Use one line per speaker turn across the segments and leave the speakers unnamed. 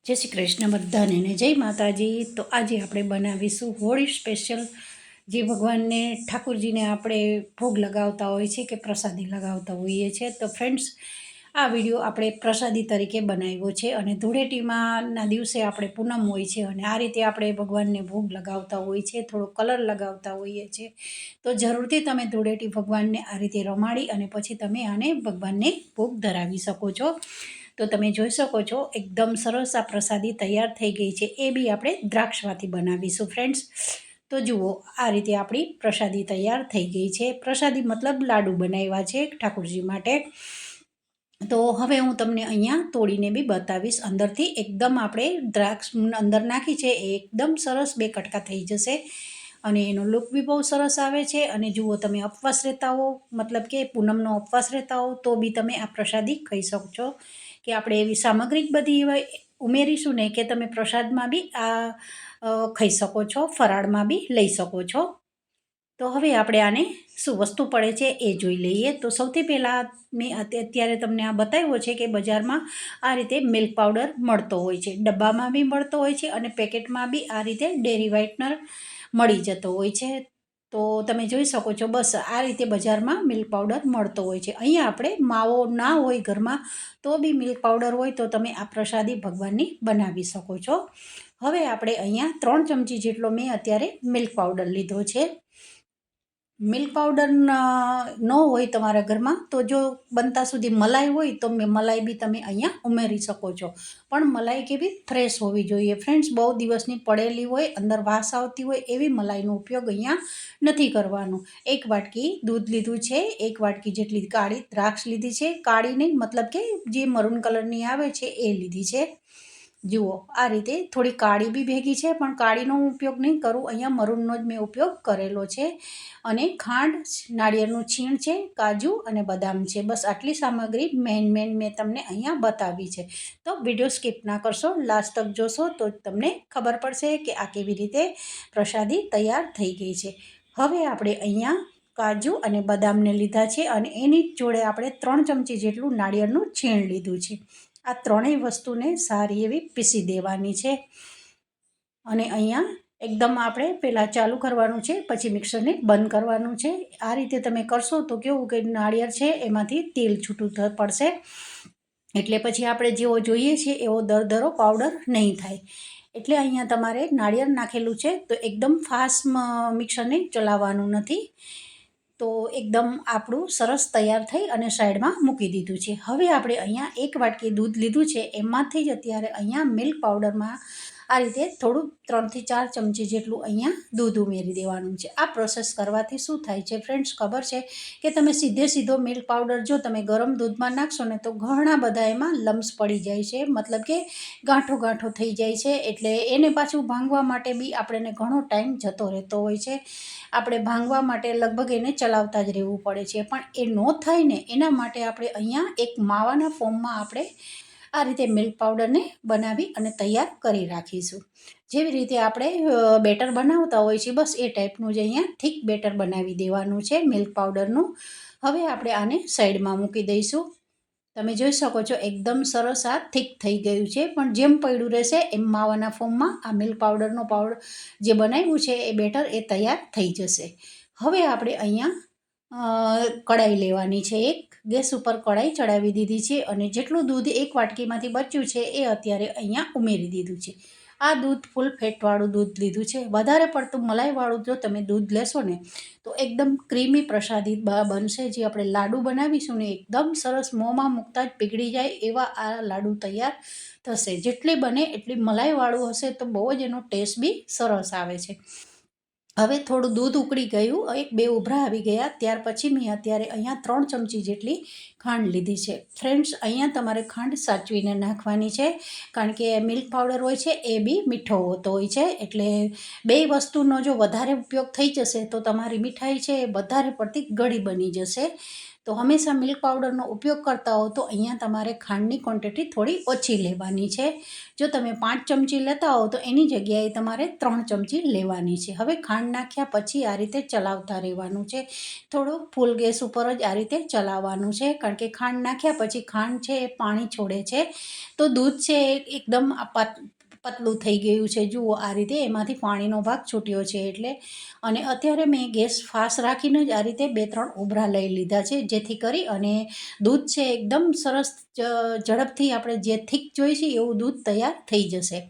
જય શ્રી કૃષ્ણ બધાને ને જય માતાજી। તો આજે આપણે બનાવીશું હોળી સ્પેશિયલ, જે ભગવાનને ઠાકોરજીને આપણે ભોગ લગાવતા હોય છે કે પ્રસાદી લગાવતા હોઈએ છીએ। તો ફ્રેન્ડ્સ, આ વિડીયો આપણે પ્રસાદી તરીકે બનાવ્યો છે અને ધૂળેટીના દિવસે આપણે પૂનમ હોય છે અને આ રીતે આપણે ભગવાનને ભોગ લગાવતા હોય છે, થોડો કલર લગાવતા હોઈએ છીએ। તો જરૂરથી તમે ધૂળેટી ભગવાનને આ રીતે રમાડી અને પછી તમે આને ભગવાનને ભોગ ધરાવી શકો છો। તો તમે જોઈ શકો છો એકદમ સરસ આ પ્રસાદી તૈયાર થઈ ગઈ છે। એ બી આપણે દ્રાક્ષમાંથી બનાવીશું ફ્રેન્ડ્સ। તો જુઓ, આ રીતે આપણી પ્રસાદી તૈયાર થઈ ગઈ છે। પ્રસાદી મતલબ લાડુ બનાવ્યા છે ઠાકોરજી માટે। તો હવે હું તમને અહીંયા તોડીને બી બતાવીશ। અંદરથી એકદમ આપણે દ્રાક્ષ અંદર નાખી છે, એ એકદમ સરસ બે કટકા થઈ જશે અને એનો લુક બી બહુ સરસ આવે છે। અને જુઓ, તમે ઉપવાસ રહેતા હો, મતલબ કે પૂનમનો ઉપવાસ રહેતા હો, તો બી તમે આ પ્રસાદી ખાઈ શકો છો કે આપણે એવી સામગ્રી બધી ઉમેરીશું ને કે તમે પ્રસાદમાં બી આ ખાઈ શકો છો, ફરાળમાં બી લઈ શકો છો। તો હવે આપણે આને શું વસ્તુ પડે છે એ જોઈ લઈએ। તો સૌથી પહેલાં મેં અત્યારે તમને આ બતાવ્યો છે કે બજારમાં આ રીતે મિલ્ક પાવડર મળતો હોય છે, ડબ્બામાં બી મળતો હોય છે અને પેકેટમાં બી આ રીતે ડેરી વ્હાઇટનર મળી જતો હોય છે। તો તમે જોઈ શકો છો, બસ આ રીતે બજારમાં મિલ્ક પાવડર મળતો હોય છે। અહીંયા આપણે માવો ના હોય ઘરમાં તો બી મિલ્ક પાવડર હોય તો તમે આ પ્રસાદી ભગવાનની બનાવી શકો છો। હવે આપણે અહીંયા 3 ચમચી જેટલો મેં અત્યારે મિલ્ક પાવડર લીધો છે। મિલ્ક પાવડર ન હોય તમારા ઘરમાં તો જો બનતા સુધી મલાઈ હોય તો મલાઈ બી તમે અહીંયા ઉમેરી શકો છો, પણ મલાઈ કેવી ફ્રેશ હોવી જોઈએ ફ્રેન્ડ્સ। બહુ દિવસની પડેલી હોય, અંદર વાસ આવતી હોય એવી મલાઈનો ઉપયોગ અહીંયા નથી કરવાનો। 1 વાટકી દૂધ લીધું છે, 1 વાટકી જેટલી કાળી દ્રાક્ષ લીધી છે, કાળી નહીં મતલબ કે જે મરૂન કલરની આવે છે એ લીધી છે। જુઓ, આ રીતે થોડી કાળી બી ભેગી છે, પણ કાળીનો હું ઉપયોગ નહીં કરું, અહીંયા મરૂનનો જ મેં ઉપયોગ કરેલો છે। અને ખાંડ, નાળિયેરનું છીણ છે, કાજુ અને બદામ છે, બસ આટલી સામગ્રી મેન મેં તમને અહીંયા બતાવી છે। તો વિડીયો સ્કીપ ના કરશો, લાસ્ટ તક જોશો તો તમને ખબર પડશે કે આ કેવી રીતે પ્રસાદી તૈયાર થઈ ગઈ છે। હવે આપણે અહીંયા કાજુ અને બદામને લીધા છે અને એની જોડે આપણે 3 ચમચી જેટલું નાળિયેરનું છીણ લીધું છે। આ ત્રણેય વસ્તુને સારી એવી પીસી દેવાની છે અને અહીંયા એકદમ આપણે પહેલાં ચાલુ કરવાનું છે, પછી મિક્સરને બંધ કરવાનું છે। આ રીતે તમે કરશો તો કેવું કે નાળિયેર છે એમાંથી તેલ છૂટું પડશે, એટલે પછી આપણે જેવો જોઈએ છીએ એવો દરદરો પાવડર નહીં થાય। એટલે અહીંયા તમારે નાળિયેર નાખેલું છે તો એકદમ ફાસ્ટ મિક્સરને ચલાવવાનું નથી। તો એકદમ આપણું સરસ તૈયાર થઈ અને સાઈડમાં મૂકી દીધું છે। હવે આપણે અહીંયા 1 વાટકી દૂધ લીધું છે, એમાંથી જ અત્યારે અહીંયા મિલ્ક પાવડરમાં આ રીતે થોડું 3 થી 4 ચમચી જેટલું અહીંયા દૂધ ઉમેરી દેવાનું છે। આ પ્રોસેસ કરવાથી શું થાય છે ફ્રેન્ડ્સ ખબર છે કે તમે સીધો મિલ્ક પાવડર જો તમે ગરમ દૂધમાં નાખશો ને તો ઘણા બધા એમાં લમ્સ પડી જાય છે, મતલબ કે ગાંઠો થઈ જાય છે। એટલે એને પાછું ભાંગવા માટે બી આપણને ઘણો ટાઈમ જતો રહેતો હોય છે। આપણે ભાંગવા માટે લગભગ એને ચલાવતા જ રહેવું પડે છે, પણ એ ન થાય ને એના માટે આપણે અહીંયા એક માવાના ફોર્મમાં આપણે આ રીતે મિલ્ક પાવડરને બનાવી અને તૈયાર કરી રાખીશું। જેવી રીતે આપણે બેટર બનાવતા હોય છે બસ એ ટાઈપનું જ અહીંયા થીક બેટર બનાવી દેવાનું છે મિલ્ક પાવડરનું। હવે આપણે આને સાઈડમાં મૂકી દઈશું। તમે જોઈ શકો છો એકદમ સરસ આ થીક થઈ ગયું છે, પણ જેમ પડ્યું રહેશે એમ માવાના ફોર્મમાં આ મિલ્ક પાવડરનો પાવડર જે બનાવ્યું છે એ બેટર એ તૈયાર થઈ જશે। હવે આપણે અહીંયા કઢાઈ લેવાની છે, એક ગેસ ઉપર કઢાઈ ચડાવી દીધી છે અને જેટલું દૂધ 1 વાટકીમાંથી બચ્યું છે એ અત્યારે અહીંયા ઉમેરી દીધું છે। આ દૂધ ફૂલ ફેટવાળું દૂધ લીધું છે। વધારે પડતું મલાઈવાળું જો તમે દૂધ લેશો ને તો એકદમ ક્રીમી પ્રસાદી બનશે। જે આપણે લાડુ બનાવીશું ને એકદમ સરસ મોંમાં મૂકતા જ પીગળી જાય એવા આ લાડુ તૈયાર થશે। જેટલી બને એટલી મલાઈવાળું હશે તો બહુ જ એનો ટેસ્ટ બી સરસ આવે છે। હવે થોડું દૂધ ઉકળી ગયું, 1-2 ઉભરા આવી ગયા, ત્યાર પછી મેં અત્યારે અહીંયા 3 ચમચી જેટલી ખાંડ લીધી છે। ફ્રેન્ડ્સ, અહીંયા તમારે ખાંડ સાચવીને નાખવાની છે, કારણ કે મિલ્ક પાવડર હોય છે એ બી મીઠો હોતો હોય છે। એટલે બે વસ્તુનો જો વધારે ઉપયોગ થઈ જશે તો તમારી મીઠાઈ છે એ વધારે પડતી ગળી બની જશે। તો હંમેશા મિલ્ક પાવડરનો ઉપયોગ કરતા હો તો અહીંયા તમારે ખાંડની ક્વોન્ટિટી થોડી ઓછી લેવાની છે. જો તમે 5 ચમચી લેતા હો તો એની જગ્યાએ તમારે 3 ચમચી લેવાની છે. હવે ખાંડ નાખ્યા પછી આ રીતે ચલાવતા રહેવાનું છે. થોડું ફૂલ ગેસ ઉપર જ આ રીતે ચલાવવાનું છે, કારણ કે ખાંડ નાખ્યા પછી ખાંડ છે એ પાણી છોડે છે, તો દૂધ છે એ એકદમ પતલું થઈ ગયું છે. જુઓ આ રીતે એમાંથી પાણીનો ભાગ છૂટ્યો છે એટલે. અને અત્યારે મેં ગેસ ફાસ્ટ રાખીને જ આ રીતે 2-3 ઉભરા લઈ લીધા છે, જેથી કરી અને દૂધ છે એકદમ સરસ ઝડપથી આપણે જે થીક જોઈશે એવું દૂધ તૈયાર થઈ જશે.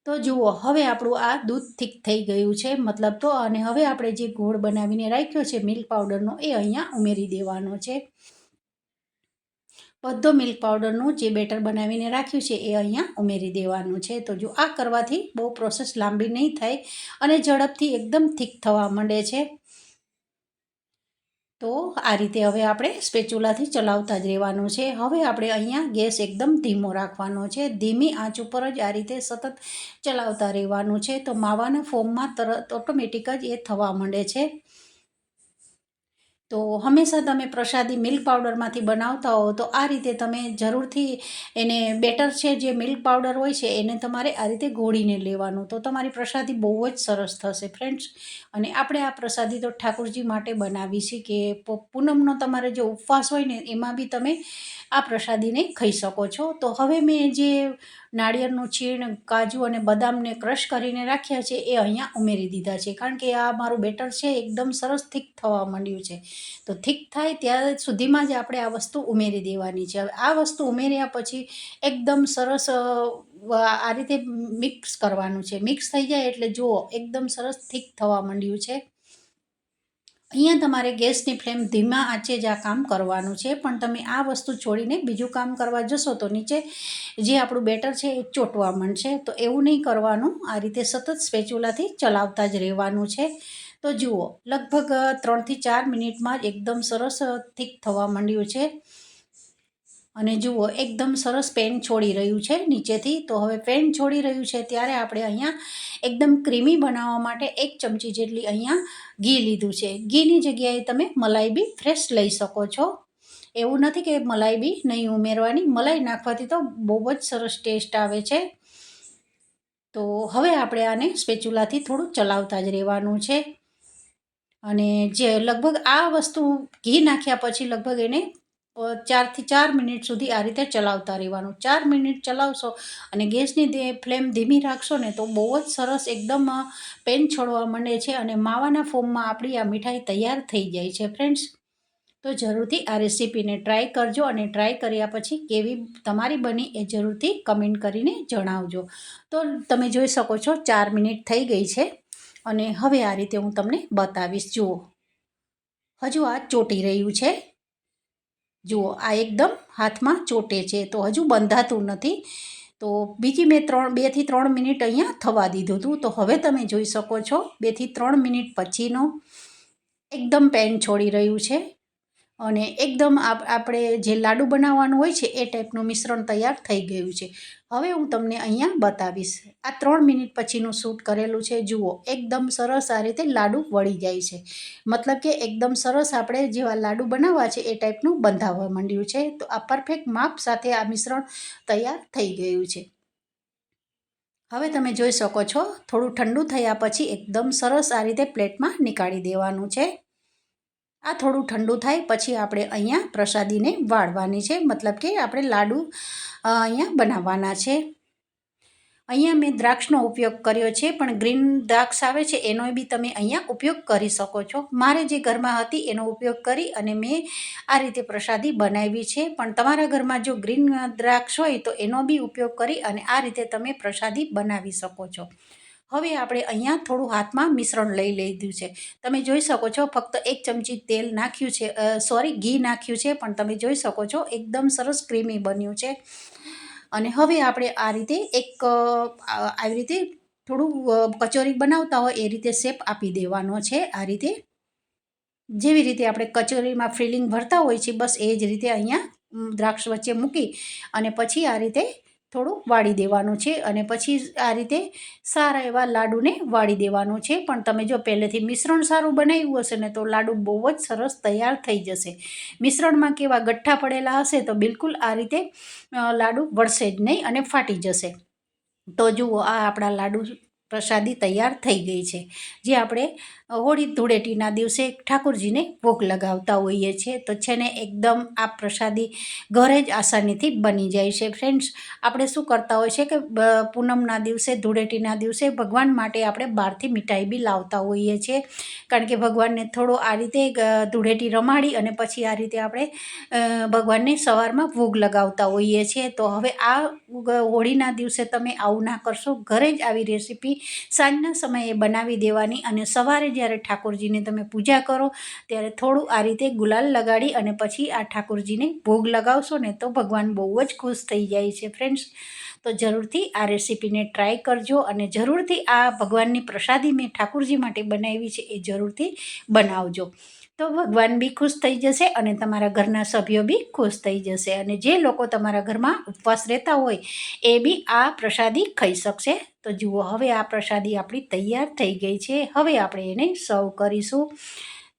તો જુઓ હવે આપણું આ દૂધ થીક થઈ ગયું છે મતલબ તો. અને હવે આપણે જે ગોળ બનાવીને રાખ્યો છે મિલ્ક પાવડરનો એ અહીંયા ઉમેરી દેવાનો છે. બધો મિલ્ક પાવડરનું જે બેટર બનાવીને રાખ્યું છે એ અહીંયા ઉમેરી દેવાનું છે. તો જો આ કરવાથી બહુ પ્રોસેસ લાંબી નહીં થાય અને ઝડપથી એકદમ થીક થવા માંડે છે. તો આ રીતે હવે આપણે સ્પેચ્યુલાથી ચલાવતા જ રહેવાનું છે. હવે આપણે અહીંયા ગેસ એકદમ ધીમો રાખવાનો છે. ધીમી આંચ ઉપર જ આ રીતે સતત ચલાવતા રહેવાનું છે. તો માવાના ફોર્મમાં તરત ઓટોમેટિક જ એ થવા માંડે છે. તો હંમેશા તમે પ્રસાદી મિલ્ક પાવડરમાંથી બનાવતા હો તો આ રીતે તમે જરૂરથી એને બેટર છે જે મિલ્ક પાવડર હોય છે એને તમારે આ રીતે ઘોળીને લેવાનું, તો તમારી પ્રસાદી બહુ જ સરસ થશે ફ્રેન્ડ્સ. અને આપણે આ પ્રસાદી તો ઠાકોરજી માટે બનાવી છે કે પૂનમનો તમારે જે ઉપવાસ હોય ને એમાં બી તમે આ પ્રસાદીને ખાઈ શકો છો. તો હવે મેં જે નાળિયેરનું છીણ, કાજુ અને બદામને ક્રશ કરીને રાખ્યા છે એ અહીંયા ઉમેરી દીધા છે, કારણ કે આ મારું બેટર છે એકદમ સરસ થીક થવા માંડ્યું છે. તો થીક થાય ત્યાં સુધીમાં જ આપણે આ વસ્તુ ઉમેરી દેવાની છે. હવે આ વસ્તુ ઉમેર્યા પછી એકદમ સરસ આ રીતે મિક્સ કરવાનું છે. મિક્સ થઈ જાય એટલે જુઓ એકદમ સરસ થીક થવા માંડ્યું છે. અહીંયા તમારે ગેસની ફ્લેમ ધીમા આંચે જ આ કામ કરવાનું છે, પણ તમે આ વસ્તુ છોડીને બીજું કામ કરવા જશો તો નીચે જે આપણું બેટર છે એ ચોંટવા માંડશે. તો એવું નહીં કરવાનું, આ રીતે સતત સ્પેચ્યુલાથી ચલાવતા જ રહેવાનું છે. તો જુઓ લગભગ 3 થી 4 મિનિટમાં જ એકદમ સરસ થીક થવા માંડ્યું છે. અને જુઓ એકદમ સરસ પેન છોડી રહ્યું છે નીચેથી. તો હવે પેન છોડી રહ્યું છે ત્યારે આપણે અહીંયા એકદમ ક્રીમી બનાવવા માટે 1 ચમચી જેટલી અહીંયા ઘી લીધું છે. ઘીની જગ્યાએ તમે મલાઈ બી ફ્રેશ લઈ શકો છો. એવું નથી કે મલાઈ બી નહીં ઉમેરવાની, મલાઈ નાખવાથી તો બહુ જ સરસ ટેસ્ટ આવે છે. તો હવે આપણે આને સ્પેચ્યુલાથી થોડું ચલાવતા જ રહેવાનું છે. અને જે લગભગ આ વસ્તુ ઘી નાખ્યા પછી લગભગ એને 4 થી 4 મિનિટ સુધી આ રીતે ચલાવતા રહેવાનું. 4 મિનિટ ચલાવશો અને ગેસની ફ્લેમ ધીમી રાખશો ને તો બહુ જ સરસ એકદમ પેન છોડવા માંડે છે અને માવાના ફોર્મમાં આપણી આ મીઠાઈ તૈયાર થઈ જાય છે ફ્રેન્ડ્સ. તો જરૂરથી આ રેસીપીને ટ્રાય કરજો અને ટ્રાય કર્યા પછી કેવી તમારી બની એ જરૂરથી કમેન્ટ કરીને જણાવજો. તો તમે જોઈ શકો છો 4 મિનિટ થઈ ગઈ છે અને હવે આ રીતે હું તમને બતાવીશ. જુઓ હજુ આ ચોંટી રહ્યું છે. જુઓ આ એકદમ હાથમાં ચોંટે છે, તો હજુ બંધાતું નથી. તો બીજી મેં 2 થી 3 મિનિટ અહીંયા થવા દીધું હતું. તો હવે તમે જોઈ શકો છો 2 થી 3 મિનિટ પછીનો એકદમ પેન છોડી રહ્યું છે અને એકદમ આપણે જે લાડુ બનાવવાનું હોય છે એ ટાઈપનું મિશ્રણ તૈયાર થઈ ગયું છે. હવે હું તમને અહીંયા બતાવીશ આ 3 મિનિટ પછીનું શૂટ કરેલું છે. જુઓ એકદમ સરસ આ રીતે લાડુ વળી જાય છે, મતલબ કે એકદમ સરસ આપણે જેવા લાડુ બનાવવા છે એ ટાઈપનું બંધાવવા માંડ્યું છે. તો આ પરફેક્ટ માપ સાથે આ મિશ્રણ તૈયાર થઈ ગયું છે. હવે તમે જોઈ શકો છો થોડું ઠંડુ થયા પછી એકદમ સરસ આ રીતે પ્લેટમાં નીકાળી દેવાનું છે. આ થોડું ઠંડુ થાય પછી આપણે અહીંયા પ્રસાદીને વાળવાની છે, મતલબ કે આપણે લાડુ અહીંયા બનાવવાના છે. અહીંયા મેં દ્રાક્ષનો ઉપયોગ કર્યો છે, પણ ગ્રીન દ્રાક્ષ આવે છે એનો બી તમે અહીંયા ઉપયોગ કરી શકો છો. મારે જે ઘરમાં હતી એનો ઉપયોગ કરી અને મેં આ રીતે પ્રસાદી બનાવી છે, પણ તમારા ઘરમાં જો ગ્રીન દ્રાક્ષ હોય તો એનો બી ઉપયોગ કરી અને આ રીતે તમે પ્રસાદી બનાવી શકો છો. હવે આપણે અહીંયા થોડું હાથમાં મિશ્રણ લઈ લીધું છે. તમે જોઈ શકો છો ફક્ત 1 ચમચી તેલ નાખ્યું છે, ઘી નાખ્યું છે, પણ તમે જોઈ શકો છો એકદમ સરસ ક્રીમી બન્યું છે. અને હવે આપણે આ રીતે આવી રીતે થોડું કચોરી બનાવતા હોય એ રીતે શેપ આપી દેવાનો છે. આ રીતે જેવી રીતે આપણે કચોરીમાં ફિલિંગ ભરતા હોય છે બસ એ જ રીતે અહીંયા દ્રાક્ષ વચ્ચે મૂકી અને પછી આ રીતે થોડું વાળી દેવાનું છે અને પછી આ રીતે સારા એવા લાડુને વાળી દેવાનું છે. પણ તમે જો પહેલેથી મિશ્રણ સારું બનાવ્યું હશે ને તો લાડુ બહુ જ સરસ તૈયાર થઈ જશે. મિશ્રણમાં કેવા ગઠ્ઠા પડેલા હશે તો બિલકુલ આ રીતે લાડુ વળશે જ નહીં અને ફાટી જશે. તો જુઓ આ આપણા લાડુ પ્રસાદી તૈયાર થઈ ગઈ છે, જે આપણે હોળી ધૂળેટીના દિવસે ઠાકોરજીને ભોગ લગાવતા હોઈએ છીએ. તો છે ને એકદમ આ પ્રસાદી ઘરે જ આસાનીથી બની જાય છે. ફ્રેન્ડ્સ, આપણે શું કરતા હોય છે કે પૂનમના દિવસે ધૂળેટીના દિવસે ભગવાન માટે આપણે બહારથી મીઠાઈ બી લાવતા હોઈએ છીએ, કારણ કે ભગવાનને થોડો આ રીતે ધૂળેટી રમાડી અને પછી આ રીતે આપણે ભગવાનને સવારમાં ભોગ લગાવતા હોઈએ છીએ. તો હવે આ હોળીના દિવસે તમે આવું ના કરશો, ઘરે જ આવી રેસીપી સાંજના સમયે બનાવી દેવાની અને સવારે જ્યારે ઠાકોરજીને તમે પૂજા કરો ત્યારે થોડું આ રીતે ગુલાલ લગાડી અને પછી આ ઠાકોરજીને ભોગ લગાવશો ને તો ભગવાન બહુ જ ખુશ થઈ જાય છે. ફ્રેન્ડ્સ, તો જરૂરથી આ રેસીપીને ટ્રાય કરજો અને જરૂરથી આ ભગવાનની પ્રસાદી મેં ઠાકોરજી માટે બનાવી છે એ જરૂરથી બનાવજો. તો ભગવાન બી ખુશ થઈ જશે અને તમારા ઘરના સભ્યો બી ખુશ થઈ જશે અને જે લોકો તમારા ઘરમાં ઉપવાસ રહેતા હોય એ બી આ પ્રસાદી ખાઈ શકશે. તો જુઓ, હવે આ પ્રસાદી આપણી તૈયાર થઈ ગઈ છે. હવે આપણે એને સર્વ કરીશું.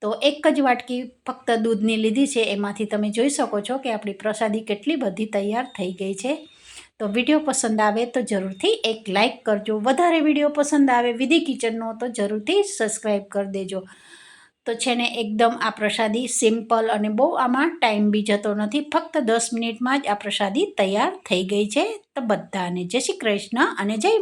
તો એક જ વાટકી ફક્ત દૂધની લીધી છે, એમાંથી તમે જોઈ શકો છો કે આપણી પ્રસાદી કેટલી બધી તૈયાર થઈ ગઈ છે. તો વિડીયો પસંદ આવે તો જરૂરથી એક લાઇક કરજો. વધારે વિડીયો પસંદ આવે વિધિ કિચનનો તો જરૂરથી સબસ્ક્રાઈબ કરી દેજો. તો છે ને એકદમ આ પ્રસાદી સિમ્પલ અને બહુ આમાં ટાઈમ બી જતો નથી. ફક્ત 10 મિનિટમાં જ આ પ્રસાદી તૈયાર થઈ ગઈ છે. તો બધાને જય શ્રી કૃષ્ણ અને જય